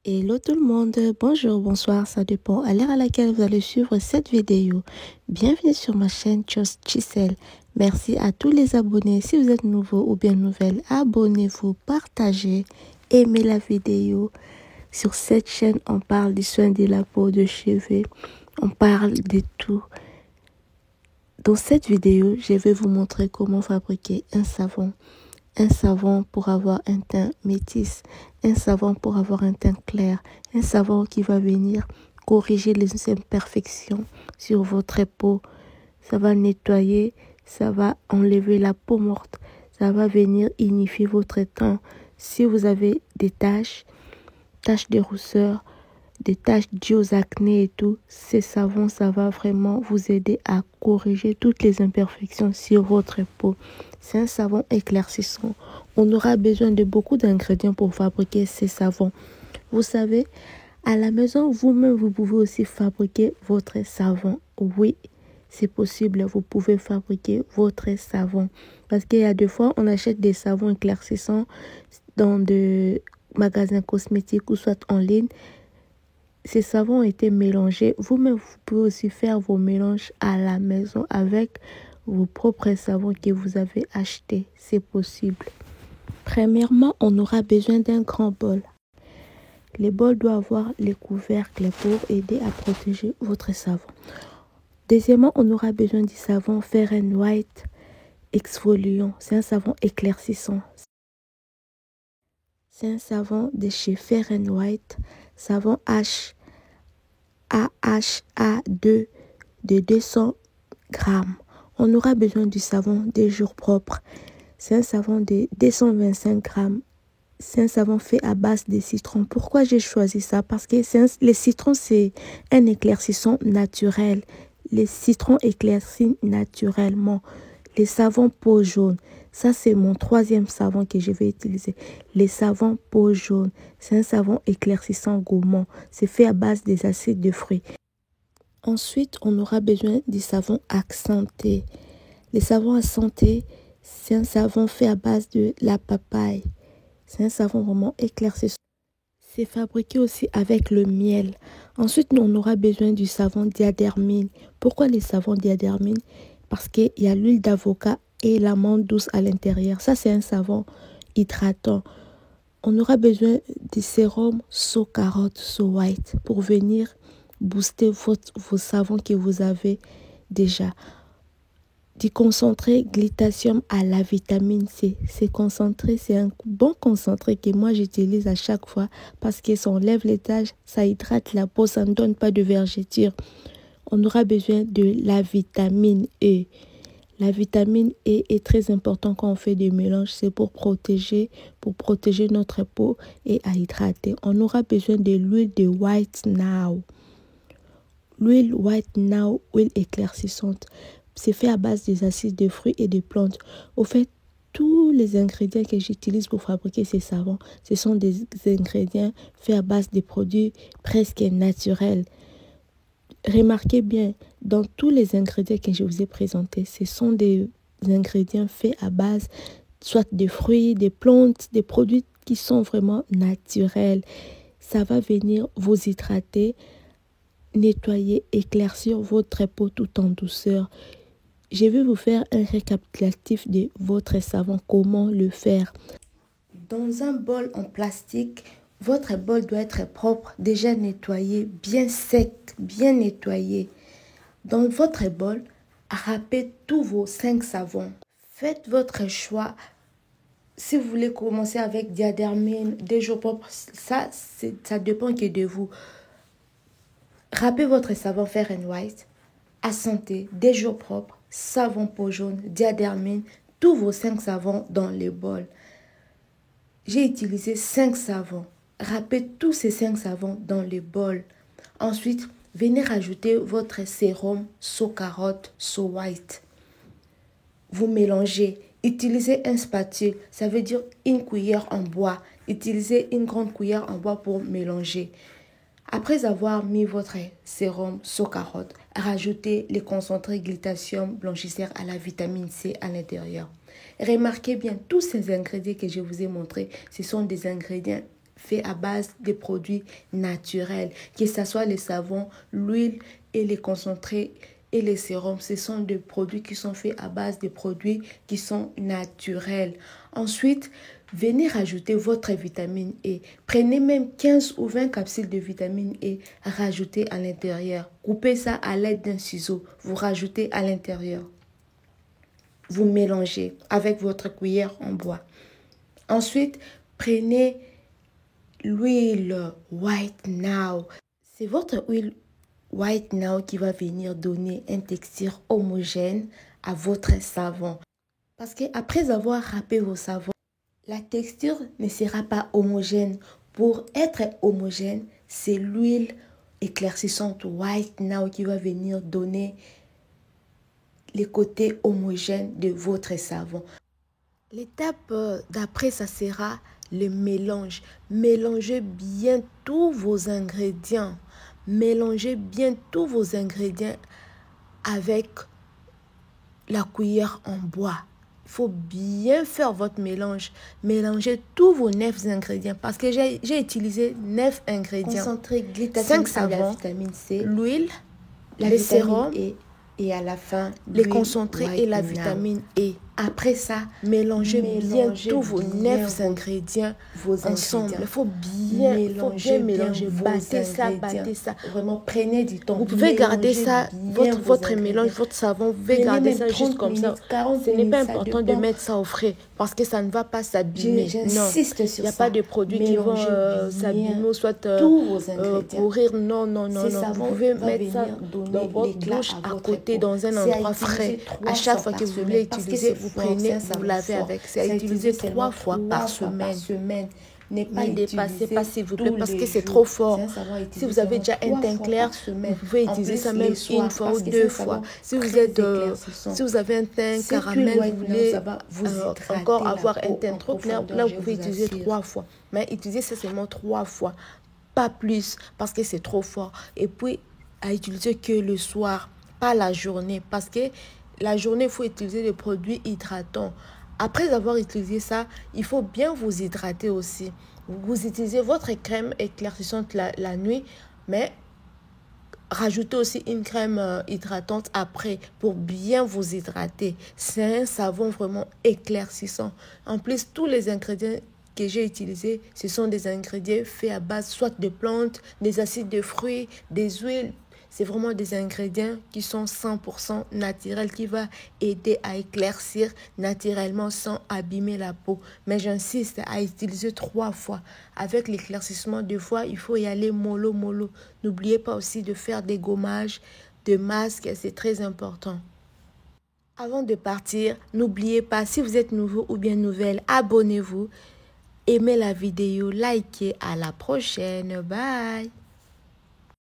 Hello tout le monde, bonjour, bonsoir, ça dépend à l'heure à laquelle vous allez suivre cette vidéo. Bienvenue sur ma chaîne Just Chisel. Merci à tous les abonnés. Si vous êtes nouveau ou bien nouvelle, abonnez-vous, partagez, aimez la vidéo. Sur cette chaîne, on parle du soin de la peau, de cheveux, on parle de tout. Dans cette vidéo, je vais vous montrer comment fabriquer un savon. Un savon pour avoir un teint métis, un savon pour avoir un teint clair, un savon qui va venir corriger les imperfections sur votre peau. Ça va nettoyer, ça va enlever la peau morte, ça va venir unifier votre teint. Si vous avez des taches de rousseur, des taches dues aux acné et tout, ces savons, ça va vraiment vous aider à corriger toutes les imperfections sur votre peau. C'est un savon éclaircissant. On aura besoin de beaucoup d'ingrédients pour fabriquer ces savons. Vous savez, à la maison, vous-même, vous pouvez aussi fabriquer votre savon. Oui, c'est possible, vous pouvez fabriquer votre savon. Parce qu'il y a des fois, on achète des savons éclaircissants dans des magasins cosmétiques ou soit en ligne. Ces savons ont été mélangés. Vous-même, vous pouvez aussi faire vos mélanges à la maison avec vos propres savons que vous avez achetés. C'est possible. Premièrement, on aura besoin d'un grand bol. Le bol doit avoir les couvercles pour aider à protéger votre savon. Deuxièmement, on aura besoin du savon Fair & White exfoliant. C'est un savon éclaircissant. C'est un savon de chez Fair & White. Savon AHA2 de 200 grammes. On aura besoin du savon des jours propres. C'est un savon de 225 grammes. C'est un savon fait à base de citron. Pourquoi j'ai choisi ça? Parce que les citrons, c'est un éclaircissant naturel. Les citrons éclaircissent naturellement. Les savons peau jaune. Ça, c'est mon troisième savon que je vais utiliser. Les savons peau jaune. C'est un savon éclaircissant gourmand. C'est fait à base des acides de fruits. Ensuite, on aura besoin du savon accenté. Les savons accentés, c'est un savon fait à base de la papaye. C'est un savon vraiment éclaircissant. C'est fabriqué aussi avec le miel. Ensuite, on aura besoin du savon diadermine. Pourquoi les savons diadermine? Parce qu'il y a l'huile d'avocat et l'amande douce à l'intérieur. Ça, c'est un savon hydratant. On aura besoin du sérum So Carotte So White pour venir booster vos savons que vous avez déjà. Du concentré glutathium à la vitamine C. C'est concentré, c'est un bon concentré que moi j'utilise à chaque fois parce que ça enlève les taches, ça hydrate la peau, ça ne donne pas de vergeture. On aura besoin de la vitamine E. La vitamine E est très importante quand on fait des mélanges. C'est pour protéger notre peau et à hydrater. On aura besoin de l'huile de White Now. L'huile White Now, huile éclaircissante. C'est fait à base des acides de fruits et de plantes. Au fait, tous les ingrédients que j'utilise pour fabriquer ces savons, ce sont des ingrédients faits à base de produits presque naturels. Remarquez bien, dans tous les ingrédients que je vous ai présentés, ce sont des ingrédients faits à base soit de fruits, des plantes, des produits qui sont vraiment naturels. Ça va venir vous hydrater, nettoyer, éclaircir votre peau tout en douceur. Je vais vous faire un récapitulatif de votre savon, comment le faire. Dans un bol en plastique, votre bol doit être propre, déjà nettoyé, bien sec, bien nettoyé. Dans votre bol, râpez tous vos 5 savons. Faites votre choix. Si vous voulez commencer avec diadermine, des jours propres, ça dépend que de vous. Râpez votre savon Fair & White, Ascenté, des jours propres, savon peau jaune, diadermine, tous vos 5 savons dans le bol. J'ai utilisé 5 savons. Râpez tous ces 5 savons dans le bol. Ensuite, venez rajouter votre sérum So Carotte So White. Vous mélangez. Utilisez un spatule, ça veut dire une cuillère en bois. Utilisez une grande cuillère en bois pour mélanger. Après avoir mis votre sérum So Carotte, rajoutez les concentrés glutathium blanchisseur à la vitamine C à l'intérieur. Remarquez bien, tous ces ingrédients que je vous ai montrés, ce sont des ingrédients faits à base de produits naturels, que ce soit les savons, l'huile et les concentrés et les sérums. Ce sont des produits qui sont faits à base de produits qui sont naturels. Ensuite, venez rajouter votre vitamine E. Prenez même 15 ou 20 capsules de vitamine E, rajoutez à l'intérieur. Coupez ça à l'aide d'un ciseau, vous rajoutez à l'intérieur. Vous mélangez avec votre cuillère en bois. Ensuite, prenez l'huile White Now. C'est votre huile White Now qui va venir donner une texture homogène à votre savon. Parce qu'après avoir râpé vos savons, la texture ne sera pas homogène. Pour être homogène, c'est l'huile éclaircissante White Now qui va venir donner les côtés homogènes de votre savon. L'étape d'après, ça sera le mélange. Mélangez bien tous vos ingrédients. Mélangez bien tous vos ingrédients avec la cuillère en bois. Il faut bien faire votre mélange. Mélangez tous vos 9 ingrédients parce que j'ai utilisé 9 ingrédients. Concentré glytathione 5 savons, la vitamine C, l'huile, la les vitamine sérums, E et à la fin, les concentrés et la White Now. vitamine E. Après ça, mélangez bien tous vos 9 ingrédients ensemble. Il faut bien mélanger. Battez ça. Vraiment, prenez du temps. Vous pouvez garder ça, votre ingrédients. mélange, votre savon, vous pouvez Prenez garder même ça 30 juste comme ça. minutes, 40 Ce n'est pas minutes, ça important de dépend. mettre ça au frais parce que ça ne va pas s'abîmer. J'insiste Non, sur il n'y a ça. pas de produits qui vont Mélangez s'abîmer ou soit tous vos ingrédients. pourrir. Non. Ces Vous savons pouvez va mettre ça venir donner dans votre l'éclat bouche à à votre côté, peau. dans un C'est à endroit utiliser frais. 3 À chaque fois fois que par vous voulez semaine, parce que utiliser, c'est vous fort, prenez, c'est un vous savon lavez fort. avec. C'est à C'est utiliser seulement 3 fois par 3 semaine. N'est pas Ne dépassez utilisé pas s'il vous plaît tous parce les que c'est jours. trop fort. C'est un savon à Si utiliser vous avez déjà seulement un 3 teint fois clair, par semaine. vous pouvez En utiliser plus, ça les même soirs, une fois parce ou que deux c'est un fois. savon Si vous très êtes, éclaircissant. si vous avez un teint Cette huile caramel, White vous Now, voulez ça va vous hydrater encore la avoir un peau teint en trop clair, profondeur, là vous je pouvez vous utiliser assure. 3 fois. Mais utilisez ça seulement 3 fois, pas plus parce que c'est trop fort. Et puis à utiliser que le soir, pas la journée, parce que la journée il faut utiliser des produits hydratants. Après avoir utilisé ça, il faut bien vous hydrater aussi. Vous utilisez votre crème éclaircissante la nuit, mais rajoutez aussi une crème hydratante après pour bien vous hydrater. C'est un savon vraiment éclaircissant. En plus, tous les ingrédients que j'ai utilisés, ce sont des ingrédients faits à base soit de plantes, des acides de fruits, des huiles. C'est vraiment des ingrédients qui sont 100% naturels, qui vont aider à éclaircir naturellement sans abîmer la peau. Mais j'insiste à utiliser 3 fois. Avec l'éclaircissement 2 fois, il faut y aller mollo. N'oubliez pas aussi de faire des gommages, de masques, c'est très important. Avant de partir, n'oubliez pas, si vous êtes nouveau ou bien nouvelle, abonnez-vous, aimez la vidéo, likez. À la prochaine. Bye.